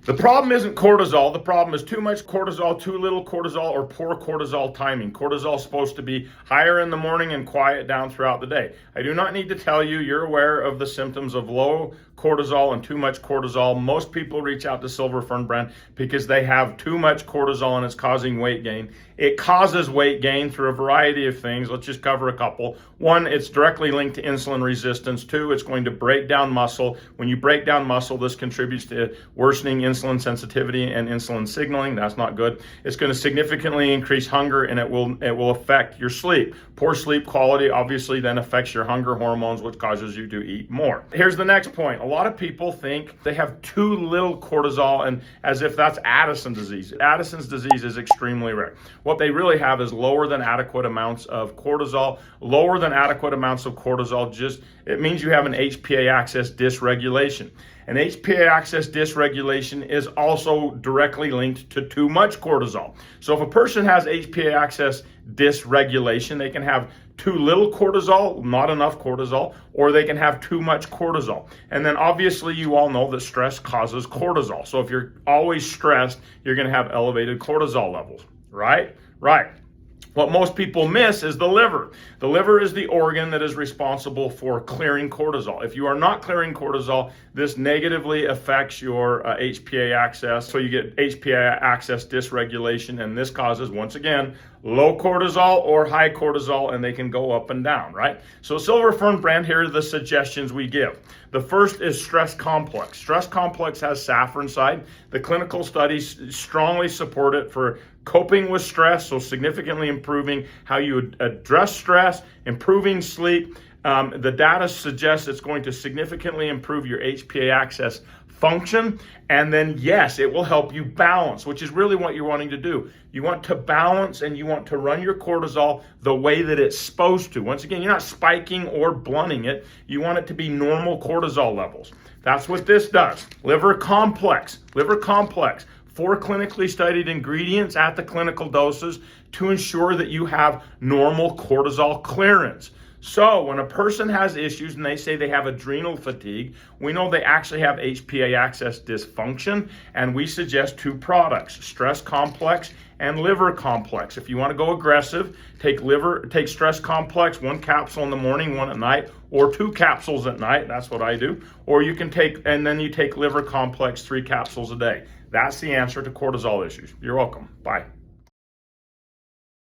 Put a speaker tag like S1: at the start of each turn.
S1: The problem isn't cortisol. The problem is too much cortisol, too little cortisol, or poor cortisol timing. Cortisol is supposed to be higher in the morning and quiet down throughout the day. I do not need to tell you, you're aware of the symptoms of low cortisol and too much cortisol. Most people reach out to Silver Fern brand because they have too much cortisol and it's causing weight gain. It causes weight gain through a variety of things. Let's just cover a couple. One, it's directly linked to insulin resistance. Two, it's going to break down muscle. When you break down muscle, this contributes to worsening insulin sensitivity and insulin signaling. That's not good. It's going to significantly increase hunger, and it will affect your sleep. Poor sleep quality obviously then affects your hunger hormones, which causes you to eat more. Here's the next point. A lot of people think they have too little cortisol, and as if that's Addison's disease. Addison's disease is extremely rare. What they really have is lower than adequate amounts of cortisol. Lower than adequate amounts of cortisol it means you have an HPA axis dysregulation. And HPA axis dysregulation is also directly linked to too much cortisol. So if a person has HPA axis dysregulation, they can have too little cortisol, not enough cortisol, or they can have too much cortisol. And then obviously you all know that stress causes cortisol. So if you're always stressed, you're going to have elevated cortisol levels, right? Right. What most people miss is the liver. The liver is the organ that is responsible for clearing cortisol. If you are not clearing cortisol, this negatively affects your HPA axis. So you get HPA axis dysregulation, and this causes, once again, low cortisol or high cortisol, and they can go up and down, right? So Silver Fern brand, here are the suggestions we give. The first is stress complex. Stress complex has saffron side. The clinical studies strongly support it for coping with stress, so significantly improving how you address stress, improving sleep. The data suggests it's going to significantly improve your HPA axis function. And then, yes, it will help you balance, which is really what you're wanting to do. You want to balance and you want to run your cortisol the way that it's supposed to. Once again, you're not spiking or blunting it. You want it to be normal cortisol levels. That's what this does. Liver complex. 4 clinically studied ingredients at the clinical doses to ensure that you have normal cortisol clearance. So when a person has issues and they say they have adrenal fatigue, we know they actually have HPA axis dysfunction, and we suggest 2 products, Stress Complex and Liver Complex. If you want to go aggressive, take Stress Complex, 1 capsule in the morning, 1 at night, or 2 capsules at night. That's what I do. Or you can take Liver Complex, 3 capsules a day. That's the answer to cortisol issues. You're welcome. Bye.